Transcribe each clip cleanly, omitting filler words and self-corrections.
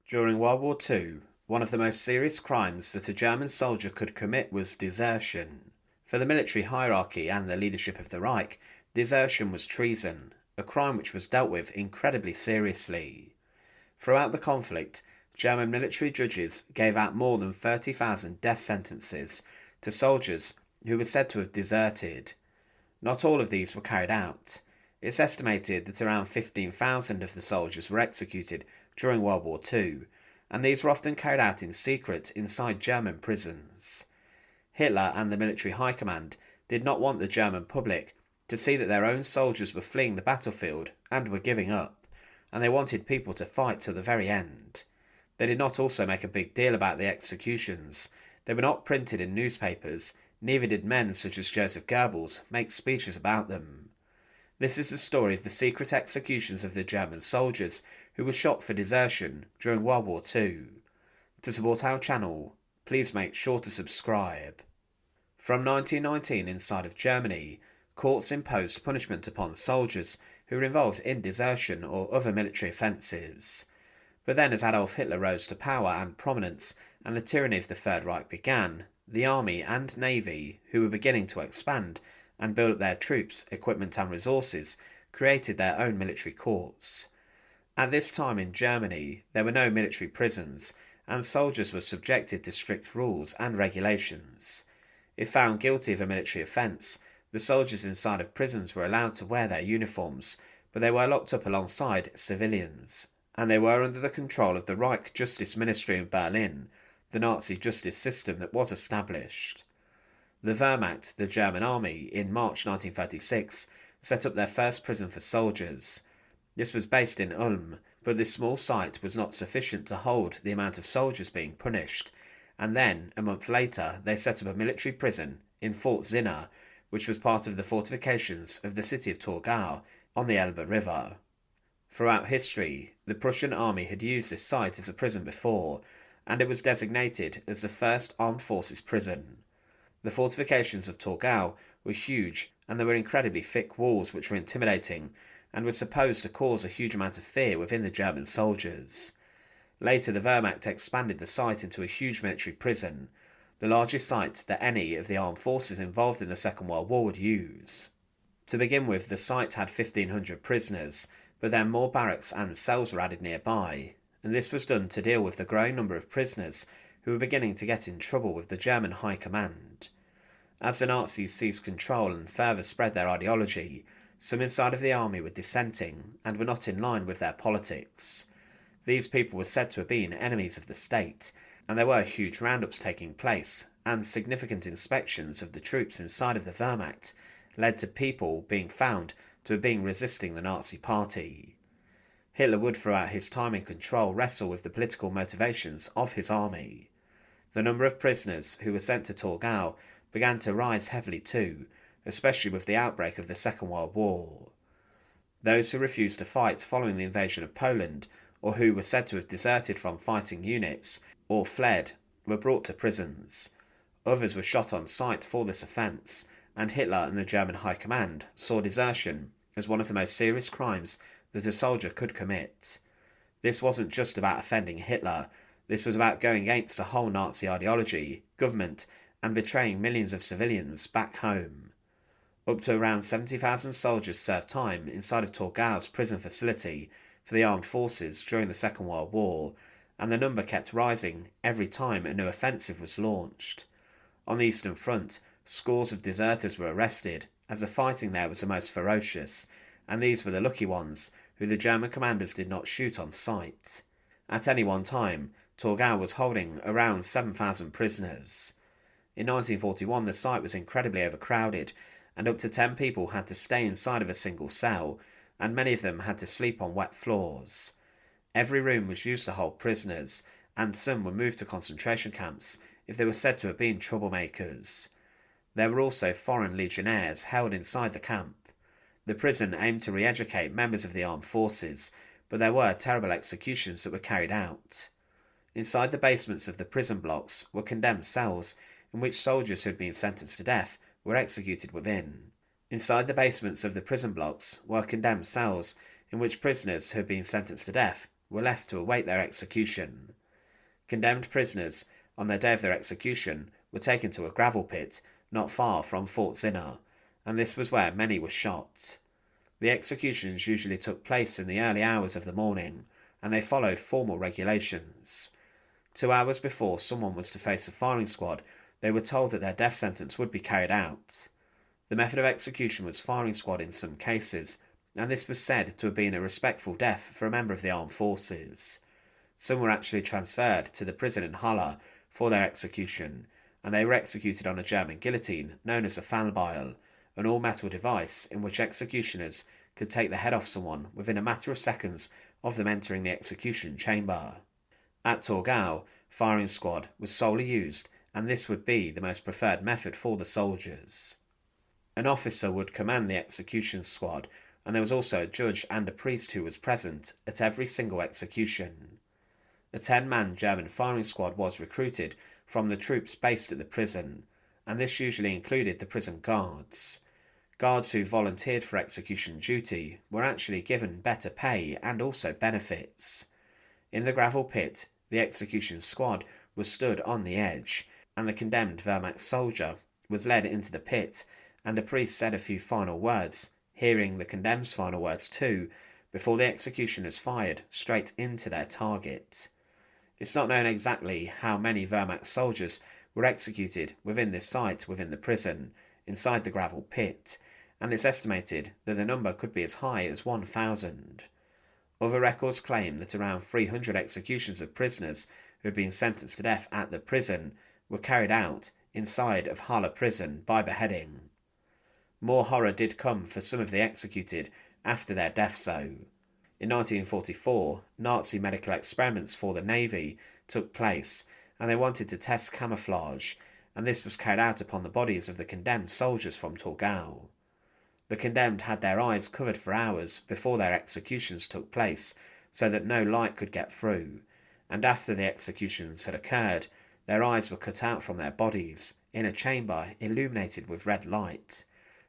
During World War II, one of the most serious crimes that a German soldier could commit was desertion. For the military hierarchy and the leadership of the Reich, desertion was treason, a crime which was dealt with incredibly seriously. Throughout the conflict, German military judges gave out more than 30,000 death sentences to soldiers who were said to have deserted. Not all of these were carried out. It's estimated that around 15,000 of the soldiers were executed during World War II, and these were often carried out in secret inside German prisons. Hitler and the military high command did not want the German public to see that their own soldiers were fleeing the battlefield and were giving up, and they wanted people to fight till the very end. They did not also make a big deal about the executions. They were not printed in newspapers, neither did men such as Joseph Goebbels make speeches about them. This is the story of the secret executions of the German soldiers who were shot for desertion during World War II. To support our channel, please make sure to subscribe. From 1919 inside of Germany, courts imposed punishment upon soldiers who were involved in desertion or other military offences. But then as Adolf Hitler rose to power and prominence and the tyranny of the Third Reich began, the army and navy, who were beginning to expand and build up their troops, equipment and resources, created their own military courts. At this time in Germany, there were no military prisons, and soldiers were subjected to strict rules and regulations. If found guilty of a military offence, the soldiers inside of prisons were allowed to wear their uniforms, but they were locked up alongside civilians, and they were under the control of the Reich Justice Ministry of Berlin, the Nazi justice system that was established. The Wehrmacht, the German army, in March 1936, set up their first prison for soldiers. This was based in Ulm, but this small site was not sufficient to hold the amount of soldiers being punished, and then, a month later, they set up a military prison in Fort Zinner, which was part of the fortifications of the city of Torgau on the Elbe River. Throughout history, the Prussian army had used this site as a prison before, and it was designated as the first armed forces prison. The fortifications of Torgau were huge, and there were incredibly thick walls which were intimidating, and were supposed to cause a huge amount of fear within the German soldiers. Later the Wehrmacht expanded the site into a huge military prison, the largest site that any of the armed forces involved in the Second World War would use. To begin with, the site had 1,500 prisoners, but then more barracks and cells were added nearby, and this was done to deal with the growing number of prisoners who were beginning to get in trouble with the German High Command. As the Nazis seized control and further spread their ideology, some inside of the army were dissenting and were not in line with their politics. These people were said to have been enemies of the state, and there were huge roundups taking place, and significant inspections of the troops inside of the Wehrmacht led to people being found to have been resisting the Nazi party. Hitler would throughout his time in control wrestle with the political motivations of his army. The number of prisoners who were sent to Torgau began to rise heavily too, especially with the outbreak of the Second World War. Those who refused to fight following the invasion of Poland, or who were said to have deserted from fighting units, or fled, were brought to prisons. Others were shot on sight for this offence, and Hitler and the German High Command saw desertion as one of the most serious crimes that a soldier could commit. This wasn't just about offending Hitler, this was about going against the whole Nazi ideology, government, and betraying millions of civilians back home. Up to around 70,000 soldiers served time inside of Torgau's prison facility for the armed forces during the Second World War, and the number kept rising every time a new offensive was launched. On the Eastern Front, scores of deserters were arrested, as the fighting there was the most ferocious, and these were the lucky ones, who the German commanders did not shoot on sight. At any one time, Torgau was holding around 7,000 prisoners. In 1941 the site was incredibly overcrowded, and up to 10 people had to stay inside of a single cell, and many of them had to sleep on wet floors. Every room was used to hold prisoners, and some were moved to concentration camps if they were said to have been troublemakers. There were also foreign legionnaires held inside the camp. The prison aimed to re-educate members of the armed forces, but there were terrible executions that were carried out. Inside the basements of the prison blocks were condemned cells in which soldiers who had been sentenced to death were executed within. Inside the basements of the prison blocks were condemned cells in which prisoners who had been sentenced to death were left to await their execution. Condemned prisoners, on the day of their execution, were taken to a gravel pit not far from Fort Zinner, and this was where many were shot. The executions usually took place in the early hours of the morning, and they followed formal regulations. 2 hours before someone was to face a firing squad, they were told that their death sentence would be carried out. The method of execution was firing squad in some cases, and this was said to have been a respectful death for a member of the armed forces. Some were actually transferred to the prison in Halle for their execution, and they were executed on a German guillotine known as a Fallbeil, an all-metal device in which executioners could take the head off someone within a matter of seconds of them entering the execution chamber. At Torgau, firing squad was solely used, and this would be the most preferred method for the soldiers. An officer would command the execution squad, and there was also a judge and a priest who was present at every single execution. A 10-man German firing squad was recruited from the troops based at the prison, and this usually included the prison guards. Guards who volunteered for execution duty were actually given better pay and also benefits. In the gravel pit, the execution squad was stood on the edge, and the condemned Wehrmacht soldier was led into the pit, and a priest said a few final words, hearing the condemned's final words too, before the executioners fired straight into their target. It's not known exactly how many Wehrmacht soldiers were executed within this site within the prison, inside the gravel pit, and it's estimated that the number could be as high as 1,000. Other records claim that around 300 executions of prisoners who had been sentenced to death at the prison were carried out inside of Halle prison by beheading. More horror did come for some of the executed after their deaths though. In 1944, Nazi medical experiments for the Navy took place, and they wanted to test camouflage, and this was carried out upon the bodies of the condemned soldiers from Torgau. The condemned had their eyes covered for hours before their executions took place, so that no light could get through, and after the executions had occurred, their eyes were cut out from their bodies, in a chamber illuminated with red light.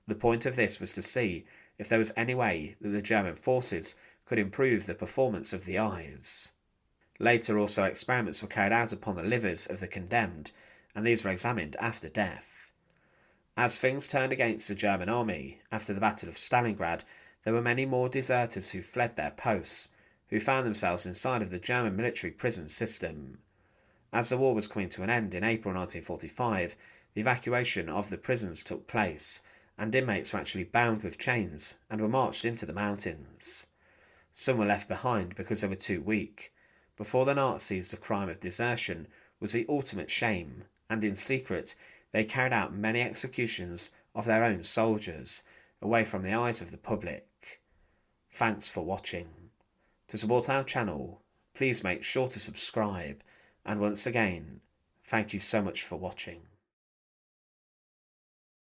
The point of this was to see if there was any way that the German forces could improve the performance of the eyes. Later also experiments were carried out upon the livers of the condemned, and these were examined after death. As things turned against the German army after the Battle of Stalingrad, there were many more deserters who fled their posts, who found themselves inside of the German military prison system. As the war was coming to an end in April 1945, the evacuation of the prisons took place, and inmates were actually bound with chains and were marched into the mountains. Some were left behind because they were too weak. Before the Nazis, the crime of desertion was the ultimate shame, and in secret they carried out many executions of their own soldiers, away from the eyes of the public. Thanks for watching. To support our channel, please make sure to subscribe, and once again, thank you so much for watching.